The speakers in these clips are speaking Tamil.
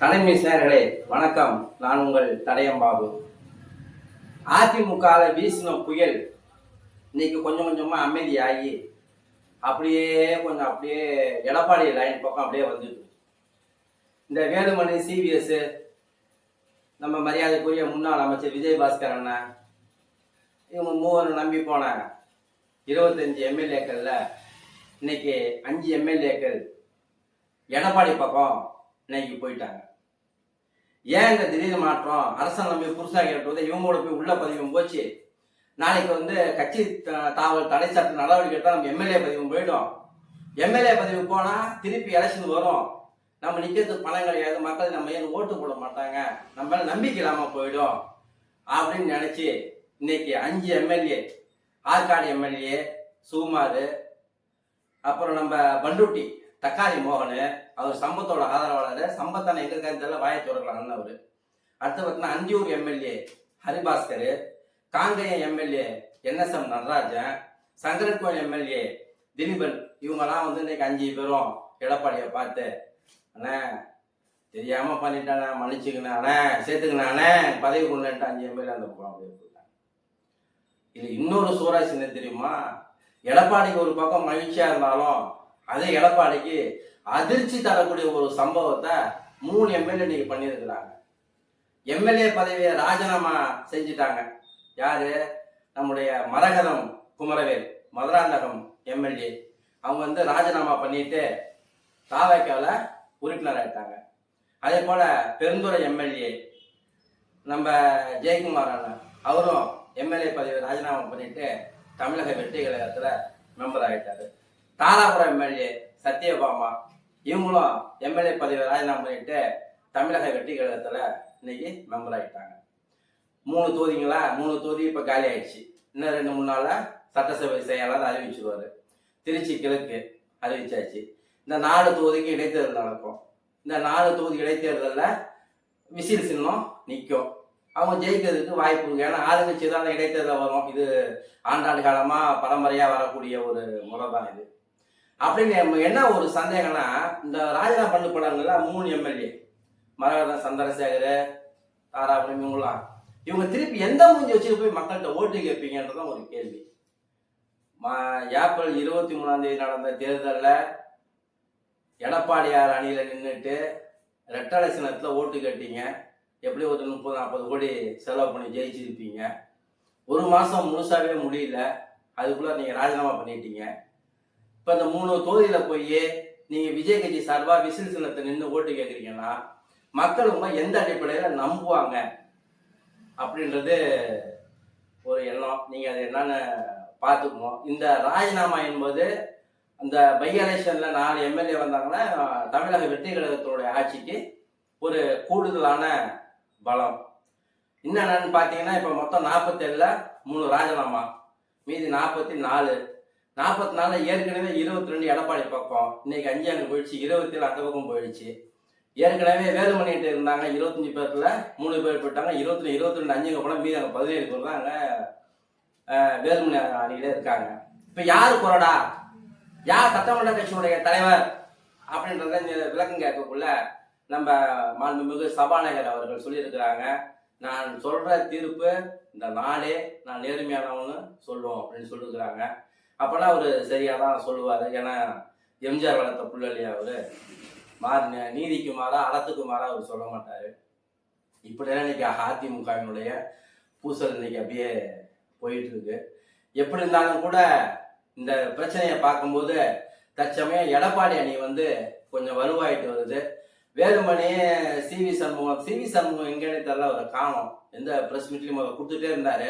தலைமை நேயர்களே வணக்கம். நான் உங்கள் தடயம்பாபு. அதிமுகவில் வீசின புயல் இன்னைக்கு கொஞ்சம் கொஞ்சமா அமைதியாகி அப்படியே எடப்பாடி லைன் பக்கம் அப்படியே வந்துட்டு இந்த வேலுமணி சிவிஎஸ் நம்ம மரியாதைக்குரிய முன்னாள் அமைச்சர் விஜயபாஸ்கர் அண்ணன் இவங்க மூவரும் நம்பி போன 25 எம்எல்ஏக்கள்ல இன்னைக்கு 5 எம்எல்ஏக்கள் எடப்பாடி பக்கம் இன்னைக்கு போயிட்டாங்க. ஏன் இந்த திடீர் மாற்றம்? அரசன் நம்பி புதுசாக கேட்டது இவங்களோட போய் உள்ள பதிவும் போச்சு. நாளைக்கு கட்சி தாவல் தடை சட்ட நடவடிக்கை தான் நம்ம எம்எல்ஏ பதிவு போயிடும். எம்எல்ஏ பதிவு போனா திருப்பி எலெக்ஷன் வரும். நம்ம நிக்கிறதுக்கு பணம் கிடையாது, மக்கள் நம்ம ஏன் ஓட்டு போட மாட்டாங்க, நம்ம நம்பிக்கை இல்லாம போயிடும் அப்படின்னு நினைச்சு இன்னைக்கு 5 எம்எல்ஏ, ஆற்காடு எம்எல்ஏ சுகுமார், அப்புறம் நம்ம பண்டுட்டி தக்காளி மோகன், அவர் சம்பத்தோட ஆதரவாளர். சம்பத்தான எங்க கருத்துல வாயை திறக்கலாம் அவரு. அடுத்து பார்த்தீங்கன்னா Anthiyur MLA Haribhaskar, Kangeyam MLA NSM Natarajan, Sankarankovil MLA Dileepan, இவங்கெல்லாம் இன்னைக்கு 5 பேரும் எடப்பாடியை பார்த்து அண்ணே தெரியாம பண்ணிட்டானே மன்னிச்சுக்கண்ணே சேர்த்துக்கண்ணே பதவி கொண்டுட்டு 5 எம்எல்ஏ அந்த பக்கம் அப்படியே போட்டாங்க. இது இன்னொரு சூறாசி என்ன தெரியுமா? எடப்பாடிக்கு ஒரு பக்கம் மகிழ்ச்சியா இருந்தாலும் அதே எடப்பாடிக்கு அதிர்ச்சி தரக்கூடிய ஒரு சம்பவத்தை 3 எம்எல்ஏ நீங்க பண்ணியிருக்கிறாங்க. எம்எல்ஏ பதவியை ராஜினாமா செஞ்சுட்டாங்க. யாரு? நம்முடைய மரகதம் குமரவேல் மதுராந்தகம் எம்எல்ஏ. அவங்க ராஜினாமா பண்ணிட்டு தாவேக்கால உறுப்பினர் ஆயிட்டாங்க. அதே போல பெருந்துறை எம்எல்ஏ நம்ம ஜெயக்குமார் அண்ணன், அவரும் எம்எல்ஏ பதவியை ராஜினாமா பண்ணிட்டு தமிழக வெற்றி கழகத்துல மெம்பர் ஆகிட்டாரு. தாராபுரம் எம்எல்ஏ சத்யபாமா, இவங்களும் எம்எல்ஏ பதவியை ராஜினாமா பண்ணிட்டு தமிழக வெற்றி கழகத்துல இன்னைக்கு மெம்பர் ஆகிட்டாங்க. 3 தொகுதிங்களா? 3 தொகுதி இப்ப காலி ஆயிடுச்சு. இன்னும் 2-3 நாள்ல சட்டசபை செயலாளர் அறிவிச்சிருவாரு. திருச்சி கிழக்கு அறிவிச்சாச்சு. இந்த 4 தொகுதிக்கு இடைத்தேர்தல் நடக்கும். இந்த 4 தொகுதி இடைத்தேர்தலில் விசில் சின்னம் நிற்கும். அவங்க ஜெயிக்கிறதுக்கு வாய்ப்பு இருக்கு. ஏன்னா ஆளுங்கட்சி தான் இடைத்தேர்தல் வரும். இது ஆண்டாண்டு காலமா பரம்பரையா வரக்கூடிய ஒரு முறை தான் இது. அப்படின்னு என்ன ஒரு சந்தேகம்னா, இந்த ராஜினாமா பண்ணு படங்கள்ல 3 எம்எல்ஏ மரகதம், சந்திரசேகர், தாராபுரம், இவங்க திருப்பி எந்த மூஞ்சி வச்சுட்டு போய் மக்கள்கிட்ட ஓட்டு கேட்பீங்கன்றதான் ஒரு கேள்வி. ஏப்ரல் 23 நடந்த தேர்தலில் எடப்பாடியார் அணியில நின்றுட்டு ரெட்டலை சின்னத்துல ஓட்டு கேட்டீங்க. எப்படி ஒரு 30-40 கோடி செலவு பண்ணி ஜெயிச்சிருப்பீங்க. 1 மாசம் முழுசாவே முடியல, அதுக்குள்ள நீங்க ராஜினாமா பண்ணிட்டீங்க. இப்ப இந்த 3 தொகுதியில போய் நீங்க விஜய் கட்சி சார்பா விசில் சின்னத்தை நின்று ஓட்டு கேட்குறீங்கன்னா மக்கள் எந்த அடிப்படையில நம்புவாங்க அப்படின்றது ஒரு எண்ணம். நீங்க அது என்னன்னு பார்த்துக்கணும். இந்த ராஜினாமா என்பது அந்த பை எலெக்ஷன்ல 4 எம்எல்ஏ வந்தாங்கன்னா தமிழக வெற்றி கழகத்தினுடைய ஆட்சிக்கு ஒரு கூடுதலான பலம். என்னன்னு பாத்தீங்கன்னா இப்ப மொத்தம் 47ல 3 ராஜினாமா, மீதி 44 ஏற்கனவே 22 எடப்பாடி பக்கம், இன்னைக்கு 5 அங்க போயிடுச்சு, 27 அந்த பக்கம் போயிடுச்சு. ஏற்கனவே வேலுமணிட்டு இருந்தாங்க 25 பேர்ல 3 பேர் போயிட்டாங்க. 22 5 போனா மீதி அங்க 17 பேர் தான் அங்க வேலுமணி அணியில இருக்காங்க. இப்ப யாரு கொறடா, யார் சட்டமன்ற கட்சியினுடைய தலைவர் அப்படின்றத விளக்கம் கேட்கக்குள்ள நம்ம மாண்புமிகு சபாநாயகர் அவர்கள் சொல்லியிருக்கிறாங்க, நான் சொல்ற தீர்ப்பு இந்த நாளே நான் நேர்மையானவன்னு சொல்லுவோம் அப்படின்னு சொல்லியிருக்கிறாங்க. அப்பனா அவரு சரியா தான் சொல்லுவாரு. ஏன்னா எம்ஜிஆர் வளர்த்த புள்ளலையா அவரு. நீதிக்கு மாறா அறத்துக்கு மாறா அவர் சொல்ல மாட்டாரு. இப்படிதான் இன்னைக்கு அதிமுகவினுடைய பூசல் இன்னைக்கு அப்படியே போயிட்டு இருக்கு. எப்படி இருந்தாலும் கூட இந்த பிரச்சனையை பார்க்கும்போது தற்சமயம் எடப்பாடி அணி கொஞ்சம் வலுவாயிட்டு வருது. வேலுமணி சிவி சண்முகம் எங்கேன்னு தெரியல, அவரை காணும். எந்த பிரஸ் மீட்லையும் அவர் கொடுத்துட்டே இருந்தாரு.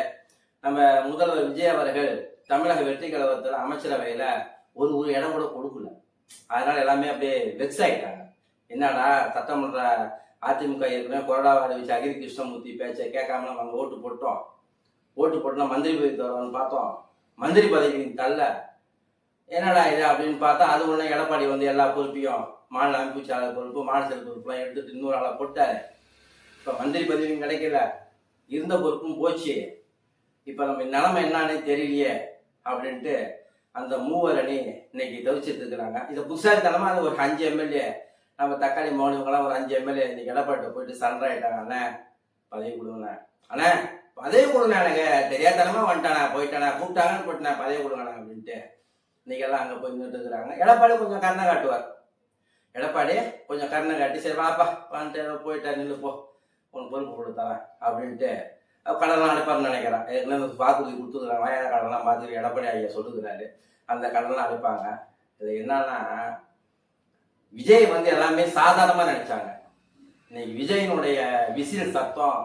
நம்ம முதல்வர் விஜய் அவர்கள் தமிழக வெற்றி கழகத்தில் அமைச்சரவையில ஒரு இடம் கூட கொடுக்கல. அதனால எல்லாமே அப்படியே வெக்ஸ் ஆயிட்டாங்க. என்னடா சட்டமன்ற அதிமுக ஏற்கனவே கொறடாவை அறிவிச்சு அகிரி கிருஷ்ணமூர்த்தி பேச்சை கேட்காம நம்ம ஓட்டு போட்டோம் மந்திரி பதவி தருவான்னு பார்த்தோம். மந்திரி பதவியின் தள்ள என்னடா இது அப்படின்னு பார்த்தா அது ஒண்ணு எடப்பாடி எல்லா பொறுப்பையும் மாநில அமைப்பு செயலாளர் பொறுப்பு, மாநில செயல் பொறுப்புலாம் எடுத்துட்டு இன்னொரு ஆளை போட்டாரு. இப்ப மந்திரி பதவியும் கிடைக்கல, இருந்த பொறுப்பும் போச்சு. இப்ப நம்ம நிலைமை என்னன்னு தெரியலையே அப்படின்ட்டு அந்த 3 அணி இன்னைக்கு தவிச்சிட்டு இருக்கிறாங்க. இதை புதுசாரித்தனமா அது ஒரு 5 எம்எல்ஏ நம்ம தக்காளி மோகன் இவங்கெல்லாம் ஒரு 5 எம்எல்ஏ இன்னைக்கு எடப்பாடி போயிட்டு சண்டை ஆயிட்டாங்க. அண்ணே பதவி கொடுங்கண்ணே, அண்ணே பதவி கொடுங்க, எனக்கு தெரியாதனமா வந்துட்டானே போயிட்டானே கூப்பிட்டாங்கன்னு போயிட்டேன் பதவி கொடுங்கண்ணே அப்படின்ட்டு இன்னைக்கு எல்லாம் அங்கே போய் நின்றுட்டு இருக்கிறாங்க. எடப்பாடி கொஞ்சம் கருணை காட்டுவார். எடப்பாடி கொஞ்சம் கருணை காட்டி சரி வாப்பா வந்துட்டு போயிட்டா நின்று போ உனக்கு பொறுப்பு கொடுத்தாரன் அப்படின்ட்டு கடலாம் அடைப்பார்னு நினைக்கிறேன். ஏற்கனவே வாக்குறுதி கொடுத்துருக்காங்க. வயநாடு கடலாம் பார்த்துட்டு எடப்பாடி ஐயா சொல்லுகிறாரு, அந்த கடலாம் அடைப்பாங்க. இது என்னன்னா விஜய் வந்து எல்லாமே சாதாரணமாக நினைச்சாங்க. இன்னைக்கு விஜயனுடைய விசில் சத்தம்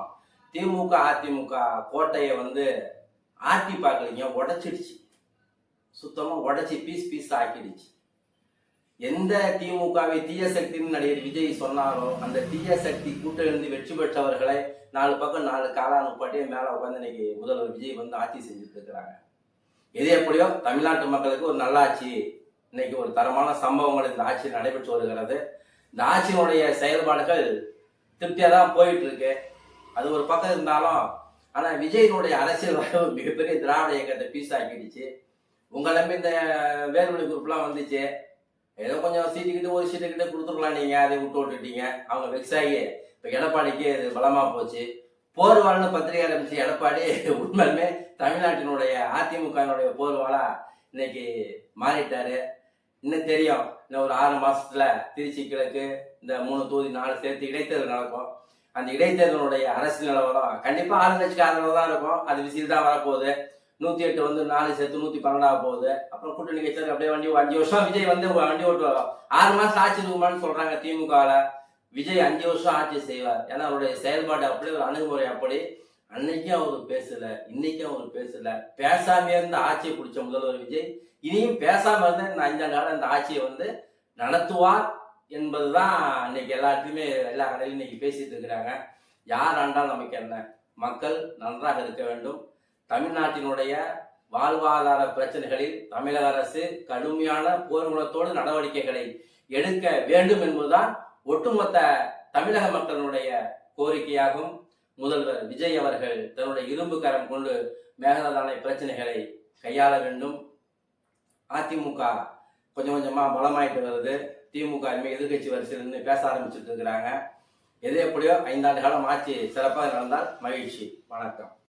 திமுக அதிமுக கோட்டையை வந்து ஆட்டி பார்க்கலீங்க, உடைச்சிடுச்சு. சுத்தமாக உடைச்சி பீஸ் பீஸ் ஆக்கிடுச்சு. எந்த திமுகவை தீய சக்தின்னு நடிகர் விஜய் சொன்னாரோ அந்த தீய சக்தி கூட்டிலிருந்து வெற்றி பெற்றவர்களை 4 பக்கம் 4 காலானு பாட்டியே மேலே உட்காந்து இன்னைக்கு முதல்வர் விஜய் வந்து ஆட்சி செஞ்சுட்டு இருக்கிறாங்க. எது எப்படியோ தமிழ்நாட்டு மக்களுக்கு ஒரு நல்லாட்சி, இன்னைக்கு ஒரு தரமான சம்பவங்கள் இந்த ஆட்சி நடைபெற்று வருகிறது. இந்த ஆட்சியினுடைய செயல்பாடுகள் திருப்தியாக தான் போயிட்டு இருக்கு. அது ஒரு பக்கம் இருந்தாலும் ஆனால் விஜயினுடைய அரசியல் வரவு மிகப்பெரிய திராவிட இயக்கத்தை பீஸ் ஆக்கிடுச்சு. உங்களை இந்த வேலுமணி குரூப்லாம் வந்துச்சு, ஏதோ கொஞ்சம் சீட்டுக்கிட்டு ஒரு சீட்டுக்கிட்ட கொடுத்துருக்கலாம், நீங்கள் அதை விட்டுட்டீங்க. அவங்க வெக்ஸாகி இப்போ எடப்பாடிக்கு இது பலமாக போச்சு. போர்வாள்னு பத்திரிகை ஆரம்பிச்சு எடப்பாடி உண்மையுமே தமிழ்நாட்டினுடைய அதிமுகவினுடைய போர்வாளா இன்னைக்கு மாறிட்டாரு. இன்னும் தெரியும், இன்னும் ஒரு 6 மாசத்துல திருச்சி கிழக்கு இந்த 3 தொகுதி 4 சேர்த்து இடைத்தேர்தல் நடக்கும். அந்த இடைத்தேர்தலுடைய அரசியல் நிலவரம் கண்டிப்பா ஆளுங்கட்சிக்கு ஆதரவு தான் இருக்கும். அது விசில் தான் வரப்போகுது. 108 வந்து 4 சேர்த்து 112 போகுது. அப்புறம் கூட்டணி கட்சியார் அப்படியே வண்டி 5 வருஷம் விஜய் வந்து வண்டி ஓட்டுவார். 6 மாசம் ஆட்சி இருக்குமான்னு சொல்றாங்க திமுகவில். விஜய் 5 வருஷம் ஆட்சி செய்வார். ஏன்னா அவருடைய செயல்பாடு அப்படி, ஒரு அணுகுமுறை அப்படி. அன்னைக்கும் அவர் பேசல, இன்னைக்கும் அவர் பேசல. பேசாம இருந்த ஆட்சியை பிடிச்ச முதல்வர் விஜய் இனியும் பேசாம இருந்த இந்த 5 ஆண்டு காலம் இந்த ஆட்சியை வந்து நடத்துவார் என்பதுதான் இன்னைக்கு எல்லாத்தையுமே எல்லா கடையிலும் இன்னைக்கு பேசிட்டு இருக்கிறாங்க. யார் ஆண்டால் நமக்கு என்ன, மக்கள் நன்றாக இருக்க வேண்டும். தமிழ்நாட்டினுடைய வாழ்வாதார பிரச்சனைகளில் தமிழக அரசு கடுமையான போர்க்குணத்தோடு நடவடிக்கைகளை எடுக்க வேண்டும் என்பதுதான் ஒட்டுமொத்த தமிழக மக்களுடைய கோரிக்கையாகும். முதல்வர் விஜய் அவர்கள் தன்னுடைய இரும்பு கரம் கொண்டு மேகதான பிரச்சனைகளை கையாள வேண்டும். அதிமுக கொஞ்சம் கொஞ்சமா பலமாயிட்டு வருது. திமுக எதிர்கட்சி வரிசையில் பேச ஆரம்பிச்சுட்டு இருக்கிறாங்க. எது எப்படியோ 5 ஆண்டு காலம் ஆட்சி சிறப்பாக நடந்தால் மகிழ்ச்சி. வணக்கம்.